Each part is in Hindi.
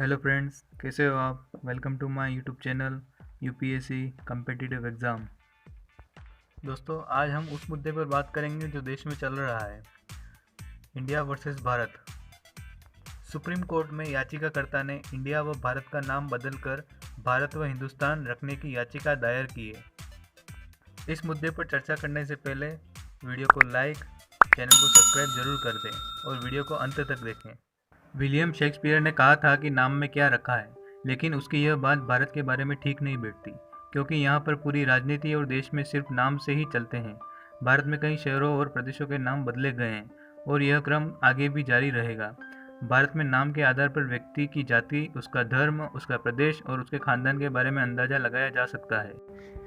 हेलो फ्रेंड्स, कैसे हो आप। Welcome to my YouTube channel UPSC competitive exam. दोस्तों, आज हम उस मुद्दे पर बात करेंगे जो देश में चल रहा है, India versus Bharat. Supreme court में याचिकाकर्ता ने इंडिया व भारत का नाम बदलकर भारत व हिंदुस्तान रखने की याचिका दायर की है। इस मुद्दे पर चर्चा करने से पहले वीडियो को लाइक, चैनल को सब्सक्राइब जरूर कर दें और वीडियो को अंत तक देखें। विलियम शेक्सपियर ने कहा था कि नाम में क्या रखा है, लेकिन उसकी यह बात भारत के बारे में ठीक नहीं बैठती, क्योंकि यहाँ पर पूरी राजनीति और देश में सिर्फ नाम से ही चलते हैं। भारत में कई शहरों और प्रदेशों के नाम बदले गए हैं और यह क्रम आगे भी जारी रहेगा। भारत में नाम के आधार पर व्यक्ति की जाति, उसका धर्म, उसका प्रदेश और उसके खानदान के बारे में अंदाजा लगाया जा सकता है।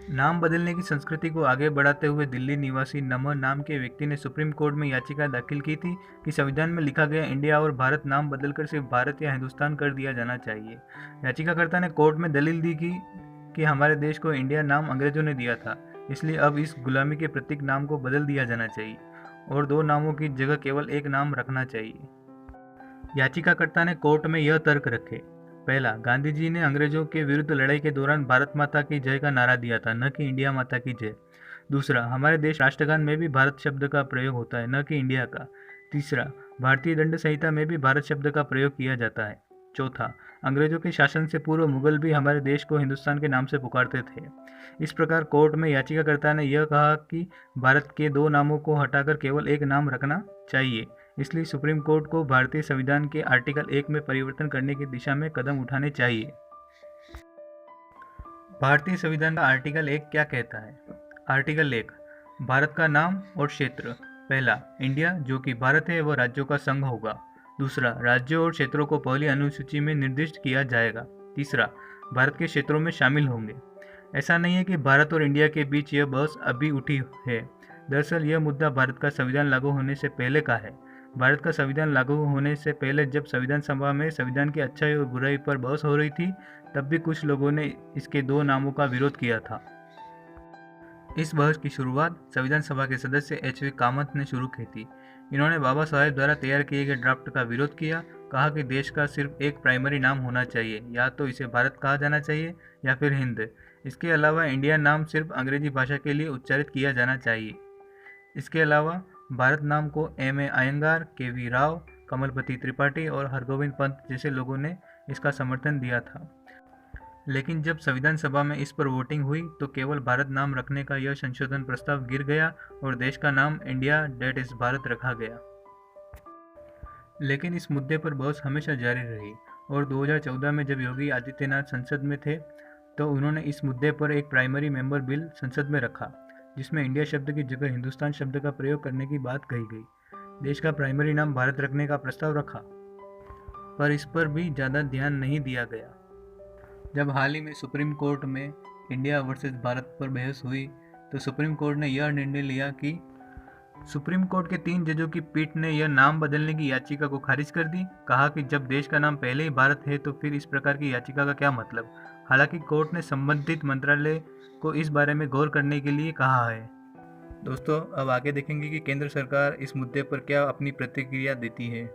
नाम बदलने की संस्कृति को आगे बढ़ाते हुए दिल्ली निवासी नमन नाम के व्यक्ति ने सुप्रीम कोर्ट में याचिका दाखिल की थी कि संविधान में लिखा गया इंडिया और भारत नाम बदलकर सिर्फ भारत या हिंदुस्तान कर दिया जाना चाहिए। याचिकाकर्ता ने कोर्ट में दलील दी कि हमारे देश को इंडिया नाम अंग्रेजों ने दिया था, इसलिए अब इस गुलामी के प्रतीक नाम को बदल दिया जाना चाहिए और दो नामों की जगह केवल एक नाम रखना चाहिए। याचिकाकर्ता ने कोर्ट में यह तर्क रखे। पहला, गांधी जी ने अंग्रेजों के विरुद्ध लड़ाई के दौरान भारत माता की जय का नारा दिया था, न कि इंडिया माता की जय। दूसरा, हमारे देश राष्ट्रगान में भी भारत शब्द का प्रयोग होता है, न कि इंडिया का। तीसरा, भारतीय दंड संहिता में भी भारत शब्द का प्रयोग किया जाता है। चौथा, अंग्रेजों के शासन से पूर्व मुगल भी हमारे देश को हिंदुस्तान के नाम से पुकारते थे। इस प्रकार कोर्ट में याचिकाकर्ता ने यह कहा कि भारत के दो नामों को हटाकर केवल एक नाम रखना चाहिए, इसलिए सुप्रीम कोर्ट को भारतीय संविधान के आर्टिकल 1 में परिवर्तन करने की दिशा में कदम उठाने चाहिए। भारतीय संविधान का आर्टिकल 1 क्या कहता है? आर्टिकल 1, भारत का नाम और क्षेत्र। पहला, इंडिया जो कि भारत है वह राज्यों का संघ होगा। दूसरा, राज्यों और क्षेत्रों को पहली अनुसूची में निर्दिष्ट किया जाएगा। तीसरा, भारत के क्षेत्रों में शामिल होंगे। ऐसा नहीं है कि भारत और इंडिया के बीच यह बहस अभी उठी है। दरअसल यह मुद्दा भारत का संविधान लागू होने से पहले का है। भारत का संविधान लागू होने से पहले जब संविधान सभा में संविधान की अच्छाई और बुराई पर बहस हो रही थी, तब भी कुछ लोगों ने इसके दो नामों का विरोध किया था। इस बहस की शुरुआत संविधान सभा के सदस्य एच.वी. कामत ने शुरू की थी। इन्होंने बाबा साहेब द्वारा तैयार किए गए ड्राफ्ट का विरोध किया। कहा कि देश का सिर्फ एक प्राइमरी नाम होना चाहिए, या तो इसे भारत कहा जाना चाहिए या फिर हिंद। इसके अलावा इंडिया नाम सिर्फ अंग्रेजी भाषा के लिए उच्चारित किया जाना चाहिए। इसके अलावा भारत नाम को M.A. अयंगार, के.वी. राव, कमलपति त्रिपाठी और हरगोविंद पंत जैसे लोगों ने इसका समर्थन दिया था। लेकिन जब संविधान सभा में इस पर वोटिंग हुई तो केवल भारत नाम रखने का यह संशोधन प्रस्ताव गिर गया और देश का नाम इंडिया डेट इज भारत रखा गया। लेकिन इस मुद्दे पर बहस हमेशा जारी रही और 2014 में जब योगी आदित्यनाथ संसद में थे तो उन्होंने इस मुद्दे पर एक प्राइमरी मेंबर बिल संसद में रखा, जिसमें इंडिया शब्द की जगह हिंदुस्तान शब्द का प्रयोग करने की बात कही गई। देश का प्राइमरी नाम भारत रखने का प्रस्ताव रखा, पर इस पर भी ज़्यादा ध्यान नहीं दिया गया। जब हाल ही में सुप्रीम कोर्ट में इंडिया वर्सेस भारत पर बहस हुई तो सुप्रीम कोर्ट ने यह निर्णय लिया कि सुप्रीम कोर्ट के 3 जजों की पीठ ने यह नाम बदलने की याचिका को खारिज कर दी। कहा कि जब देश का नाम पहले ही भारत है तो फिर इस प्रकार की याचिका का क्या मतलब। हालांकि कोर्ट ने संबंधित मंत्रालय को इस बारे में गौर करने के लिए कहा है। दोस्तों, अब आगे देखेंगे कि केंद्र सरकार इस मुद्दे पर क्या अपनी प्रतिक्रिया देती है।